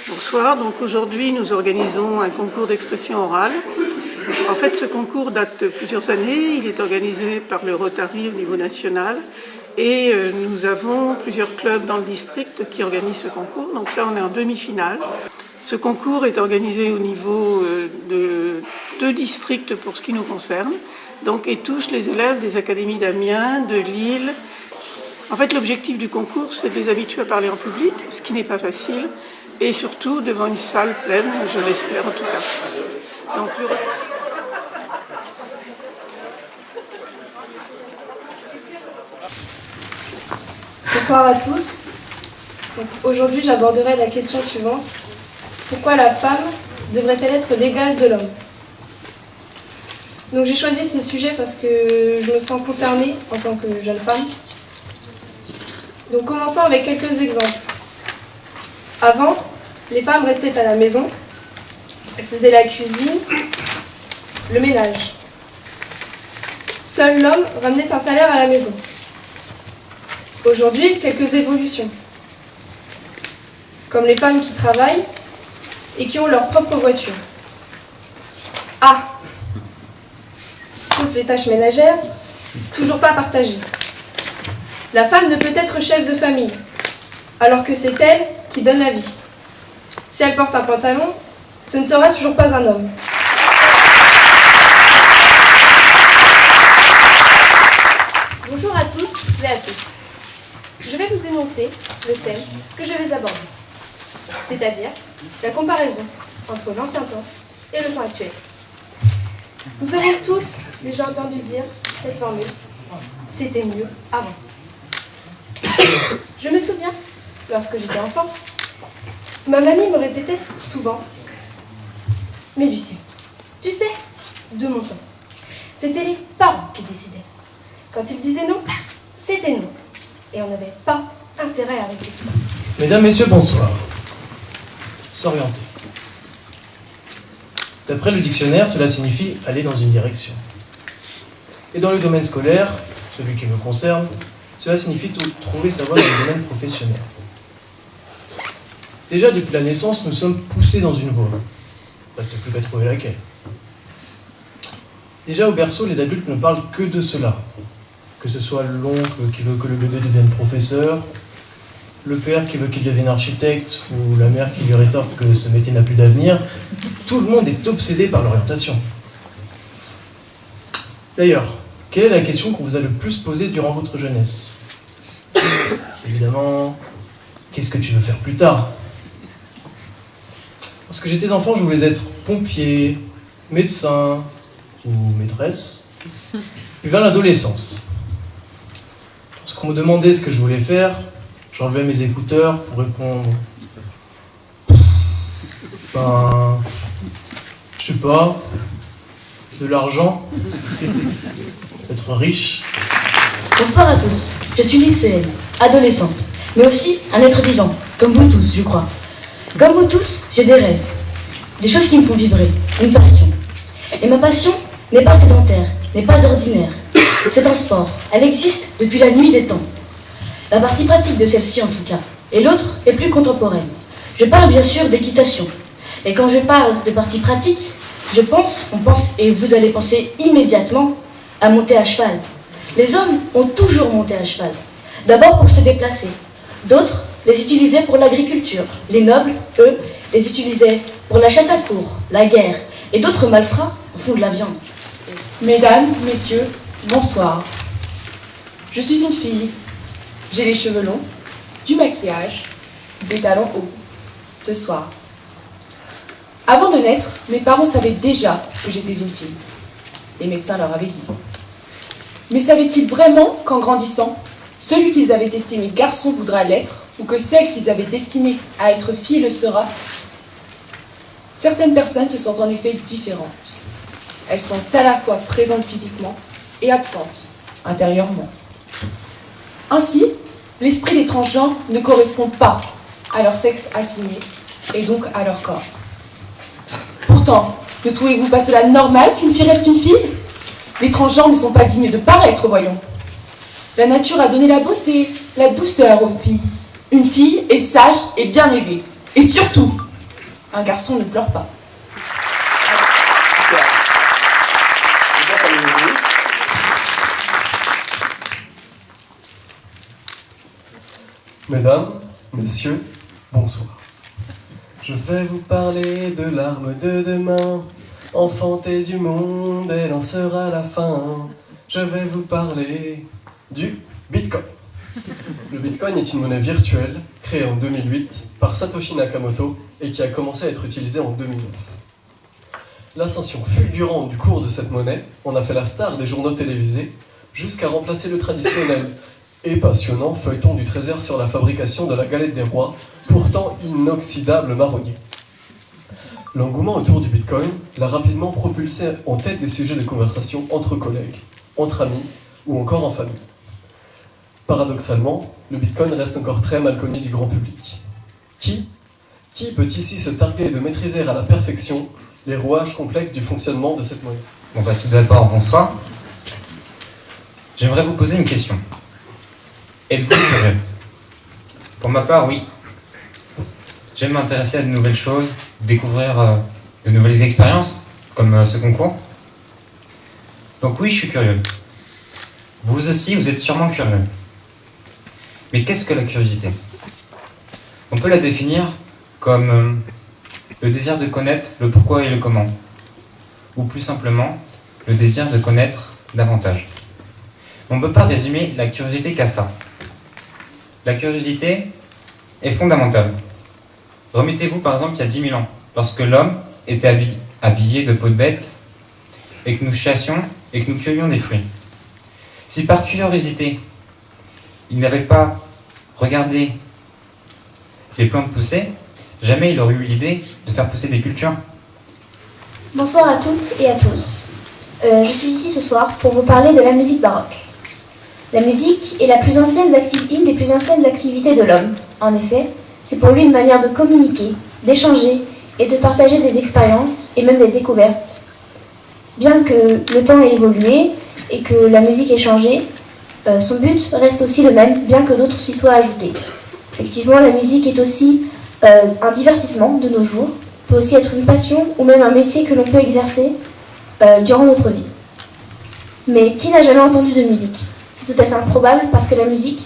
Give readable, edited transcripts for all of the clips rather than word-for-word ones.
Bonsoir, donc aujourd'hui nous organisons un concours d'expression orale. En fait, ce concours date de plusieurs années, il est organisé par le Rotary au niveau national et nous avons plusieurs clubs dans le district qui organisent ce concours. Donc là on est en demi-finale. Ce concours est organisé au niveau de 2 districts pour ce qui nous concerne, donc, et touche les élèves des académies d'Amiens, de Lille. En fait, l'objectif du concours, c'est de les habituer à parler en public, ce qui n'est pas facile, et surtout devant une salle pleine, je l'espère en tout cas. Donc, Bonsoir à tous. Aujourd'hui, j'aborderai la question suivante. Pourquoi la femme devrait-elle être l'égale de l'homme ? Donc j'ai choisi ce sujet parce que je me sens concernée en tant que jeune femme. Donc commençons avec quelques exemples. Avant, les femmes restaient à la maison, elles faisaient la cuisine, le ménage. Seul l'homme ramenait un salaire à la maison. Aujourd'hui, quelques évolutions. Comme les femmes qui travaillent et qui ont leur propre voiture. Ah, sauf les tâches ménagères, toujours pas partagées. La femme ne peut être chef de famille, alors que c'est elle qui donne la vie. Si elle porte un pantalon, ce ne sera toujours pas un homme. Bonjour à tous et à toutes. Je vais vous énoncer le thème que je vais aborder, c'est-à-dire la comparaison entre l'ancien temps et le temps actuel. Nous avons tous déjà entendu dire cette formule « c'était mieux avant ». Je me souviens, lorsque j'étais enfant, ma mamie me répétait souvent « Mais Lucie, tu sais, de mon temps, c'était les parents qui décidaient. Quand ils disaient non, c'était non. Et on n'avait pas intérêt à répéter. » Mesdames, Messieurs, bonsoir. S'orienter. D'après le dictionnaire, cela signifie aller dans une direction. Et dans le domaine scolaire, celui qui me concerne, cela signifie trouver sa voie dans le domaine professionnel. Déjà, depuis la naissance, nous sommes poussés dans une voie. Reste plus qu'à trouver laquelle. Déjà, au berceau, les adultes ne parlent que de cela. Que ce soit l'oncle qui veut que le bébé devienne professeur, le père qui veut qu'il devienne architecte, ou la mère qui lui rétorque que ce métier n'a plus d'avenir, tout le monde est obsédé par l'orientation. D'ailleurs, quelle est la question qu'on vous a le plus posée durant votre jeunesse ? C'est évidemment, qu'est-ce que tu veux faire plus tard ? Lorsque j'étais enfant, je voulais être pompier, médecin ou maîtresse. Puis vers l'adolescence. Lorsqu'on me demandait ce que je voulais faire, j'enlevais mes écouteurs pour répondre. Je sais pas, de l'argent, être riche. Bonsoir à tous, je suis lycéenne, adolescente, mais aussi un être vivant, comme vous tous, je crois. Comme vous tous, j'ai des rêves, des choses qui me font vibrer, une passion. Et ma passion n'est pas sédentaire, n'est pas ordinaire. C'est un sport, elle existe depuis la nuit des temps. La partie pratique de celle-ci en tout cas, et l'autre est plus contemporaine. Je parle bien sûr d'équitation. Et quand je parle de partie pratique, on pense, et vous allez penser immédiatement à monter à cheval. Les hommes ont toujours monté à cheval. D'abord pour se déplacer. D'autres les utilisaient pour l'agriculture. Les nobles, eux, les utilisaient pour la chasse à courre, la guerre. Et d'autres malfrats font de la viande. Mesdames, messieurs, bonsoir. Je suis une fille. J'ai les cheveux longs, du maquillage, des talons hauts. Ce soir. Avant de naître, mes parents savaient déjà que j'étais une fille. Les médecins leur avaient dit. Mais savaient-ils vraiment qu'en grandissant, celui qu'ils avaient estimé garçon voudra l'être, ou que celle qu'ils avaient destinée à être fille le sera ? Certaines personnes se sentent en effet différentes. Elles sont à la fois présentes physiquement et absentes intérieurement. Ainsi, l'esprit des transgenres ne correspond pas à leur sexe assigné et donc à leur corps. Pourtant, ne trouvez-vous pas cela normal qu'une fille reste une fille ? Les transgenres ne sont pas dignes de paraître, voyons. La nature a donné la beauté, la douceur aux filles. Une fille est sage et bien élevée. Et surtout, Un garçon ne pleure pas. Mesdames, messieurs, bonsoir. Je vais vous parler de l'arme de demain. Enfantée du monde, elle en sera la fin. Je vais vous parler du Bitcoin. Le Bitcoin est une monnaie virtuelle créée en 2008 par Satoshi Nakamoto et qui a commencé à être utilisée en 2009. L'ascension fulgurante du cours de cette monnaie en a fait la star des journaux télévisés jusqu'à remplacer le traditionnel et passionnant feuilleton du Trésor sur la fabrication de la galette des rois, pourtant inoxydable marronnier. L'engouement autour du Bitcoin l'a rapidement propulsé en tête des sujets de conversation entre collègues, entre amis ou encore en famille. Paradoxalement, le Bitcoin reste encore très mal connu du grand public. Qui peut ici se targuer de maîtriser à la perfection les rouages complexes du fonctionnement de cette monnaie? Tout d'abord, bonsoir. J'aimerais vous poser une question. Êtes-vous curieux? Pour ma part, oui. J'aime m'intéresser à de nouvelles choses, découvrir de nouvelles expériences, comme ce concours. Donc oui, je suis curieux. Vous aussi, vous êtes sûrement curieux. Mais qu'est-ce que la curiosité? On peut la définir comme le désir de connaître le pourquoi et le comment. Ou plus simplement, le désir de connaître davantage. On ne peut pas résumer la curiosité qu'à ça. La curiosité est fondamentale. Remettez-vous par exemple il y a 10 000 ans, lorsque l'homme était habillé de peau de bête, et que nous chassions et que nous cueillions des fruits. Si par curiosité, il n'avait pas regardé les plantes pousser, jamais il aurait eu l'idée de faire pousser des cultures. Bonsoir à toutes et à tous. Je suis ici ce soir pour vous parler de la musique baroque. La musique est une des plus anciennes activités de l'homme. En effet, c'est pour lui une manière de communiquer, d'échanger et de partager des expériences et même des découvertes. Bien que le temps ait évolué et que la musique ait changé, son but reste aussi le même, bien que d'autres s'y soient ajoutés. Effectivement, la musique est aussi un divertissement de nos jours, peut aussi être une passion ou même un métier que l'on peut exercer durant notre vie. Mais qui n'a jamais entendu de musique? C'est tout à fait improbable parce que la musique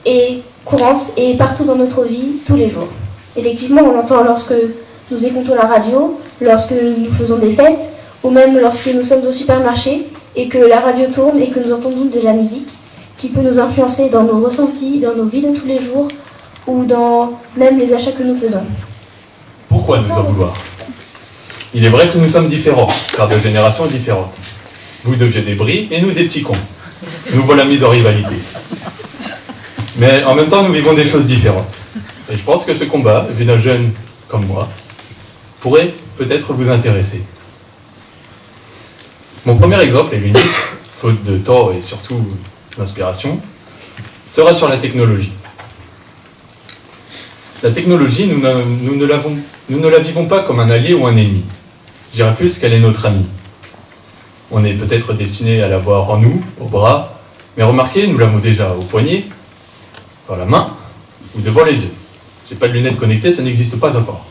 est courante et partout dans notre vie, tous les jours. Effectivement, on l'entend lorsque nous écoutons la radio, lorsque nous faisons des fêtes, ou même lorsque nous sommes au supermarché et que la radio tourne et que nous entendons de la musique qui peut nous influencer dans nos ressentis, dans nos vies de tous les jours ou dans même les achats que nous faisons. Pourquoi nous en vouloir? Il est vrai que nous sommes différents, car de générations différentes. Vous de vieux débris et nous des petits cons. Nous voilà mis en rivalité. Mais en même temps, nous vivons des choses différentes. Et je pense que ce combat, vu d'un jeune comme moi, pourrait peut-être vous intéresser. Mon premier exemple est l'unique, faute de temps et surtout d'inspiration, sera sur la technologie. La technologie, nous ne la vivons pas comme un allié ou un ennemi. Je dirais plus qu'elle est notre amie. On est peut-être destiné à l'avoir en nous, au bras, mais remarquez, nous l'avons déjà au poignet, dans la main ou devant les yeux. J'ai pas de lunettes connectées, ça n'existe pas encore.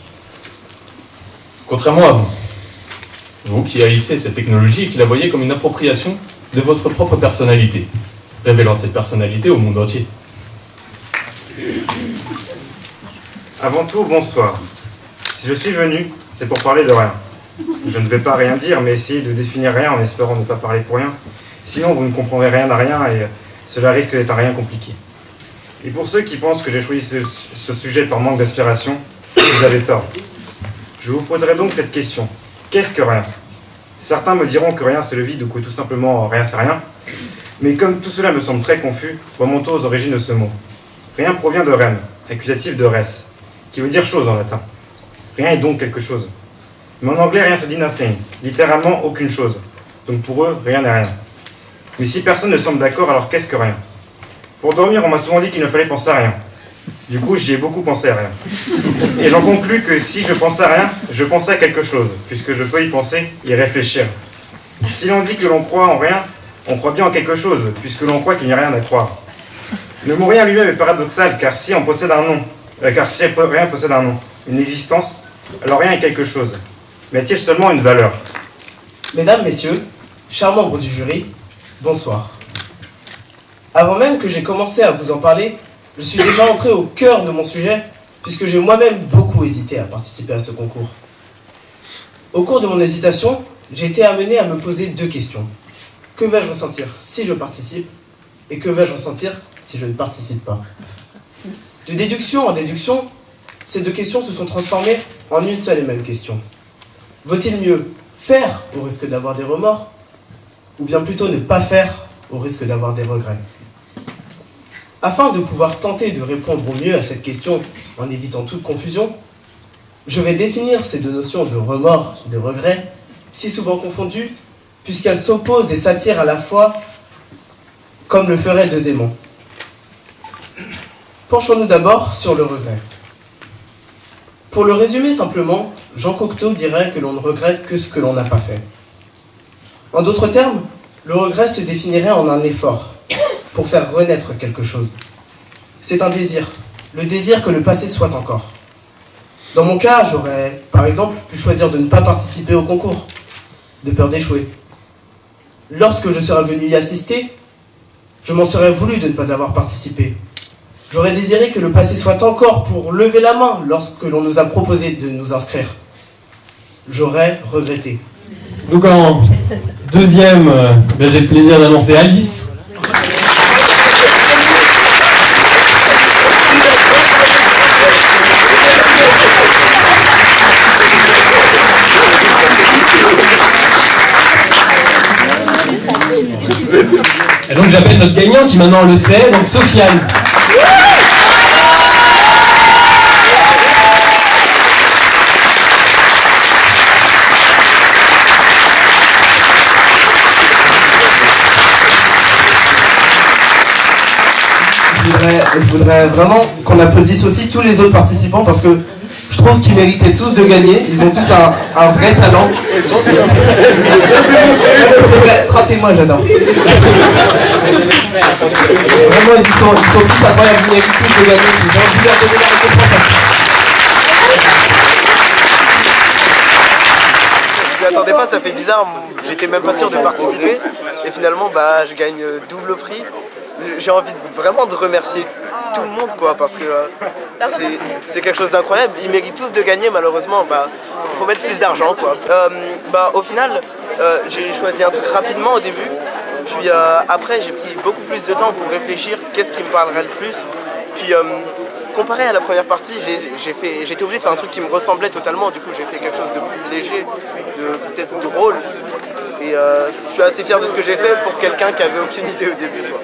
Contrairement à vous, vous qui haïssez cette technologie et qui la voyez comme une appropriation de votre propre personnalité, révélant cette personnalité au monde entier. Avant tout, bonsoir. Si je suis venu, c'est pour parler de rien. Je ne vais pas rien dire, mais essayer de définir rien en espérant ne pas parler pour rien. Sinon, vous ne comprendrez rien à rien et cela risque d'être un rien compliqué. Et pour ceux qui pensent que j'ai choisi ce sujet par manque d'inspiration, vous avez tort. Je vous poserai donc cette question. Qu'est-ce que rien? Certains me diront que rien c'est le vide ou que tout simplement rien c'est rien. Mais comme tout cela me semble très confus, remontons aux origines de ce mot. Rien provient de rem, accusatif de res, qui veut dire chose en latin. Rien est donc quelque chose. Mais en anglais, rien se dit nothing, littéralement aucune chose. Donc pour eux, rien n'est rien. Mais si personne ne semble d'accord, alors qu'est-ce que rien? Pour dormir, on m'a souvent dit qu'il ne fallait penser à rien. Du coup, j'y ai beaucoup pensé à rien. Et j'en conclus que si je pensais à rien, je pensais à quelque chose, puisque je peux y penser, y réfléchir. Si l'on dit que l'on croit en rien, on croit bien en quelque chose, puisque l'on croit qu'il n'y a rien à croire. Le mot rien lui-même est paradoxal, car si rien possède un nom, une existence, Alors rien est quelque chose. Mais a-t-il seulement une valeur? Mesdames, messieurs, chers membres du jury, bonsoir. Avant même que j'ai commencé à vous en parler, je suis déjà entré au cœur de mon sujet, puisque j'ai moi-même beaucoup hésité à participer à ce concours. Au cours de mon hésitation, j'ai été amené à me poser 2 questions. Que vais-je ressentir si je participe? Et que vais-je ressentir si je ne participe pas? De déduction en déduction, ces 2 questions se sont transformées en une seule et même question. Vaut-il mieux faire au risque d'avoir des remords, ou bien plutôt ne pas faire au risque d'avoir des regrets? Afin de pouvoir tenter de répondre au mieux à cette question en évitant toute confusion, je vais définir ces 2 notions de remords et de regret, si souvent confondues, puisqu'elles s'opposent et s'attirent à la fois, comme le feraient 2 aimants. Penchons-nous d'abord sur le regret. Pour le résumer simplement, Jean Cocteau dirait que l'on ne regrette que ce que l'on n'a pas fait. En d'autres termes, le regret se définirait en un effort pour faire renaître quelque chose. C'est un désir, le désir que le passé soit encore. Dans mon cas, j'aurais, par exemple, pu choisir de ne pas participer au concours, de peur d'échouer. Lorsque je serais venu y assister, je m'en serais voulu de ne pas avoir participé. J'aurais désiré que le passé soit encore pour lever la main lorsque l'on nous a proposé de nous inscrire. J'aurais regretté. Donc en deuxième, j'ai le plaisir d'annoncer Alice. Et donc j'appelle notre gagnant qui maintenant le sait, donc Sofiane. Je voudrais vraiment qu'on applaudisse aussi tous les autres participants parce que je trouve qu'ils méritaient tous de gagner. Ils ont tous un vrai talent. Frappez-moi, j'adore. Vraiment, ils sont tous incroyables. Ils méritent tous de gagner. J'ai envie de leur donner la récompense. Je m'y attendais pas, ça fait bizarre. J'étais même pas sûr de participer. Et finalement, je gagne double prix. J'ai envie vraiment de remercier tout le monde, quoi, parce que c'est quelque chose d'incroyable. Ils méritent tous de gagner, malheureusement. Il faut mettre plus d'argent, quoi. Au final, j'ai choisi un truc rapidement au début. Puis après, j'ai pris beaucoup plus de temps pour réfléchir qu'est-ce qui me parlerait le plus. Puis comparé à la première partie, j'étais obligé de faire un truc qui me ressemblait totalement. Du coup, j'ai fait quelque chose de plus léger, peut-être drôle. Et je suis assez fier de ce que j'ai fait pour quelqu'un qui avait aucune idée au début, quoi.